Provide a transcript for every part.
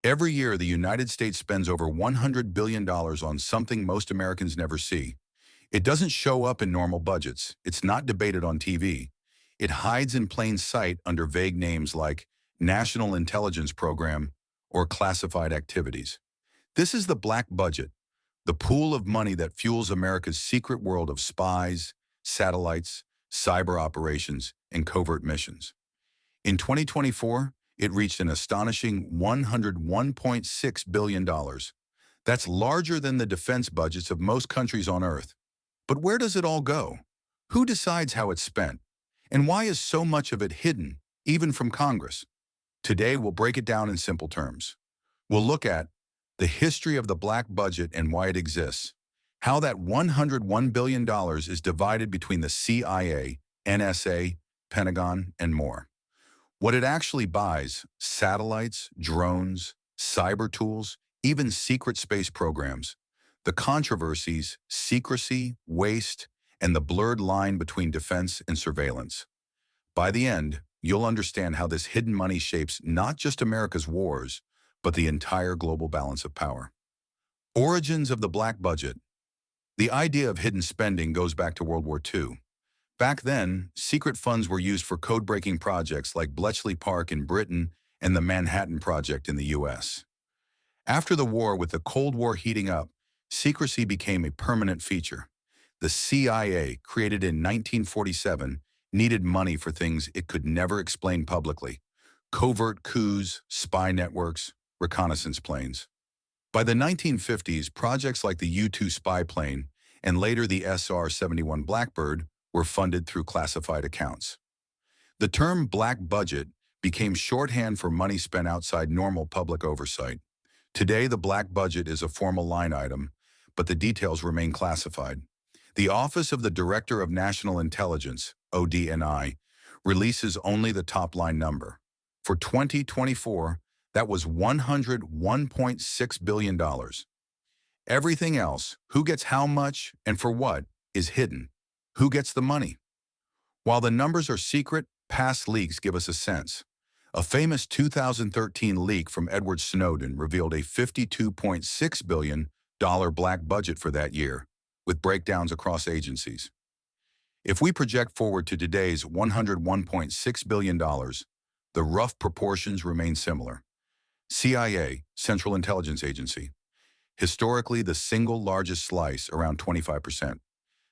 Every year, the United States spends over $100 billion on something most Americans never see. It doesn't show up in normal budgets. It's not debated on TV. It hides in plain sight under vague names like National Intelligence Program or classified activities. This is the black budget, the pool of money that fuels America's secret world of spies, satellites, cyber operations, and covert missions. In 2024, it reached an astonishing $101.6 billion dollars. That's larger than the defense budgets of most countries on Earth. But where does it all go? Who decides how it's spent? And why is so much of it hidden, even from Congress? Today, we'll break it down in simple terms. We'll look at the history of the black budget and why it exists, how that $101 billion dollars is divided between the CIA, NSA, Pentagon, and more. What it actually buys, satellites, drones, cyber tools, even secret space programs, the controversies, secrecy, waste, and the blurred line between defense and surveillance. By the end, you'll understand how this hidden money shapes not just America's wars, but the entire global balance of power. Origins of the black budget. The idea of hidden spending goes back to World War II. Back then, secret funds were used for code-breaking projects like Bletchley Park in Britain and the Manhattan Project in the US. After the war, with the Cold War heating up, secrecy became a permanent feature. The CIA, created in 1947, needed money for things it could never explain publicly: covert coups, spy networks, reconnaissance planes. By the 1950s, projects like the U-2 spy plane and later the SR-71 Blackbird were funded through classified accounts. The term black budget became shorthand for money spent outside normal public oversight. Today, the black budget is a formal line item, but the details remain classified. The Office of the Director of National Intelligence, ODNI, releases only the top-line number. For 2024, that was $101.6 billion dollars. Everything else, who gets how much and for what, is hidden. Who gets the money? While the numbers are secret, past leaks give us a sense. A famous 2013 leak from Edward Snowden revealed a $52.6 billion black budget for that year, with breakdowns across agencies. If we project forward to today's $101.6 billion, the rough proportions remain similar. CIA, Central Intelligence Agency, historically the single largest slice, around 25%.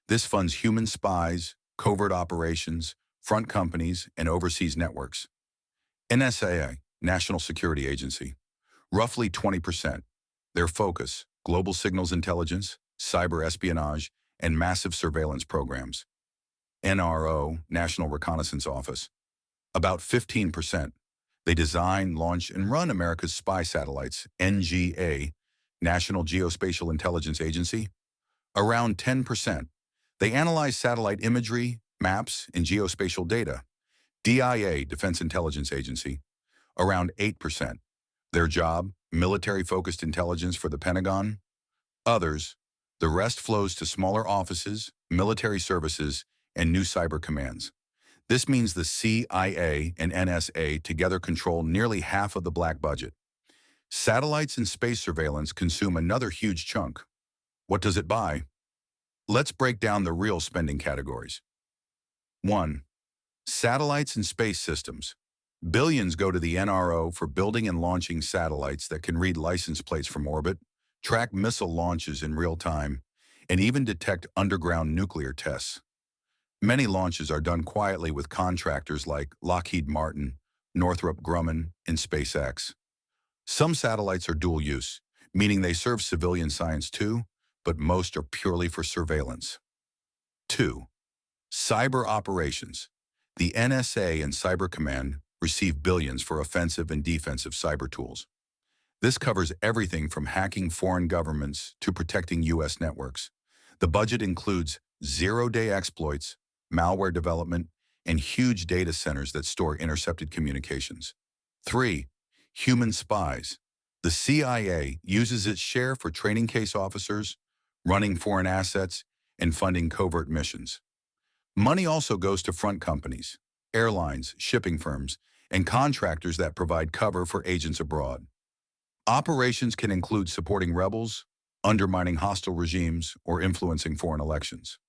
This funds human spies, covert operations, front companies, and overseas networks. NSA, National Security Agency, roughly 20%. Their focus: global signals intelligence, cyber espionage, and massive surveillance programs. NRO, National Reconnaissance Office, about 15%. They design, launch, and run America's spy satellites. NGA, National Geospatial Intelligence Agency, around 10%. They analyze satellite imagery, maps, and geospatial data. DIA, Defense Intelligence Agency, around 8%. Their job: military-focused intelligence for the Pentagon. Others: the rest flows to smaller offices, military services, and new cyber commands. This means the CIA and NSA together control nearly half of the black budget. Satellites and space surveillance consume another huge chunk. What does it buy? Let's break down the real spending categories. 1. Satellites and space systems. Billions go to the NRO for building and launching satellites that can read license plates from orbit, track missile launches in real time, and even detect underground nuclear tests. Many launches are done quietly with contractors like Lockheed Martin, Northrop Grumman, and SpaceX. Some satellites are dual use, meaning they serve civilian science too, but most are purely for surveillance. 2. Cyber operations. The NSA and Cyber Command receive billions for offensive and defensive cyber tools. This covers everything from hacking foreign governments to protecting U.S. networks. The budget includes zero-day exploits, malware development, and huge data centers that store intercepted communications. 3. Human spies. The CIA uses its share for training case officers, running foreign assets, and funding covert missions. Money also goes to front companies, airlines, shipping firms, and contractors that provide cover for agents abroad. Operations can include supporting rebels, undermining hostile regimes, or influencing foreign elections.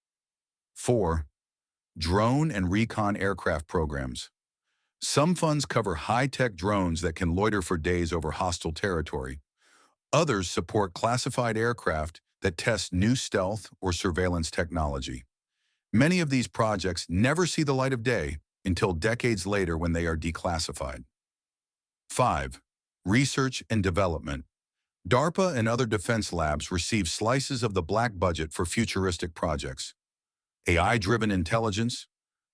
4. Drone and recon aircraft programs. Some funds cover high-tech drones that can loiter for days over hostile territory. Others support classified aircraft that test new stealth or surveillance technology. Many of these projects never see the light of day until decades later when they are declassified. 5. Research and development. DARPA and other defense labs receive slices of the black budget for futuristic projects. AI-driven intelligence,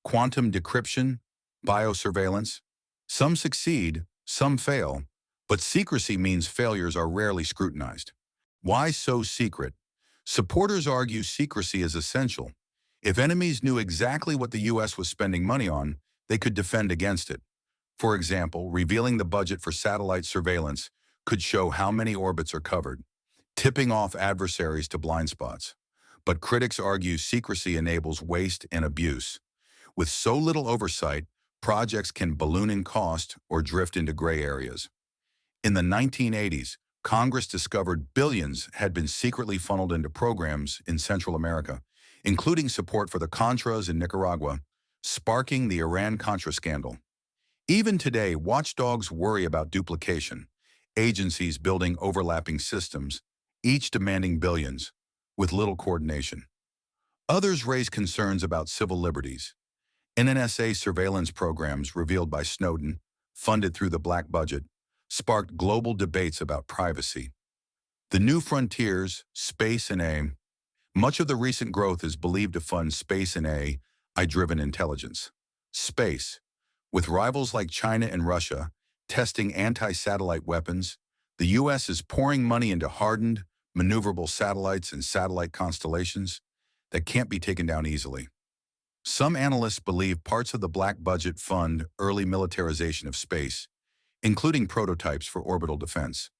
quantum decryption, biosurveillance. Some succeed, some fail, but secrecy means failures are rarely scrutinized. Why so secret? Supporters argue secrecy is essential. If enemies knew exactly what the U.S. was spending money on, they could defend against it. For example, revealing the budget for satellite surveillance could show how many orbits are covered, tipping off adversaries to blind spots. But critics argue secrecy enables waste and abuse. With so little oversight, projects can balloon in cost or drift into gray areas. In the 1980s, Congress discovered billions had been secretly funneled into programs in Central America, including support for the Contras in Nicaragua, sparking the Iran-Contra scandal. Even today, watchdogs worry about duplication, agencies building overlapping systems, each demanding billions, with little coordination. Others raise concerns about civil liberties. NSA surveillance programs revealed by Snowden, funded through the black budget, sparked global debates about privacy. The new frontiers, space and AI. Much of the recent growth is believed to fund space and AI-driven intelligence. Space. With rivals like China and Russia testing anti-satellite weapons, the U.S. is pouring money into hardened, maneuverable satellites and satellite constellations that can't be taken down easily. Some analysts believe parts of the black budget fund early militarization of space, including prototypes for orbital defense.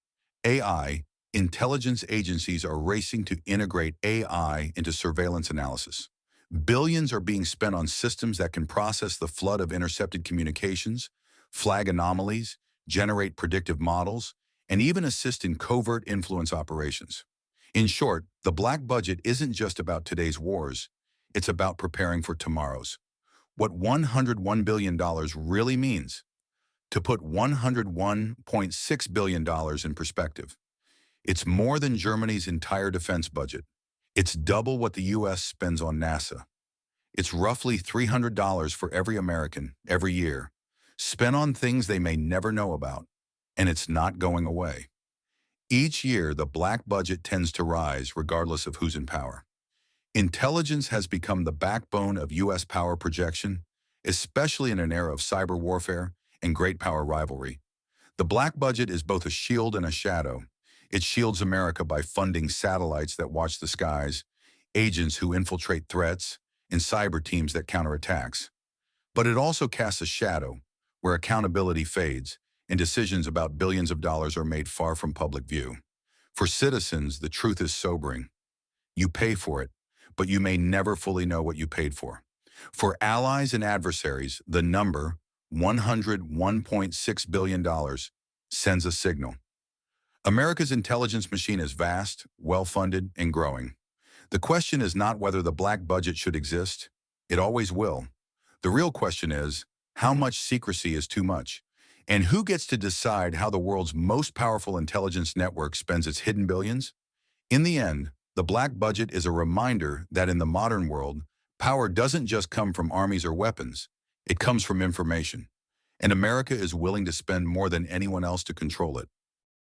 AI, intelligence agencies are racing to integrate AI into surveillance analysis. Billions are being spent on systems that can process the flood of intercepted communications, flag anomalies, generate predictive models, and even assist in covert influence operations. In short, the black budget isn't just about today's wars, it's about preparing for tomorrow's. What $101 billion really means. To put $101.6 billion in perspective, it's more than Germany's entire defense budget. It's double what the U.S. spends on NASA. It's roughly $300 for every American, every year, spent on things they may never know about, and it's not going away. Each year, the black budget tends to rise regardless of who's in power. Intelligence has become the backbone of U.S. power projection, especially in an era of cyber warfare and great power rivalry. The black budget is both a shield and a shadow. It shields America by funding satellites that watch the skies, agents who infiltrate threats, and cyber teams that counter attacks. But it also casts a shadow, where accountability fades, and decisions about billions of dollars are made far from public view. For citizens, the truth is sobering. You pay for it, but you may never fully know what you paid for. For allies and adversaries, the number, $101.6 billion, sends a signal. America's intelligence machine is vast, well-funded, and growing. The question is not whether the black budget should exist. It always will. The real question is, how much secrecy is too much? And who gets to decide how the world's most powerful intelligence network spends its hidden billions? In the end, the black budget is a reminder that in the modern world, power doesn't just come from armies or weapons. It comes from information. And America is willing to spend more than anyone else to control it.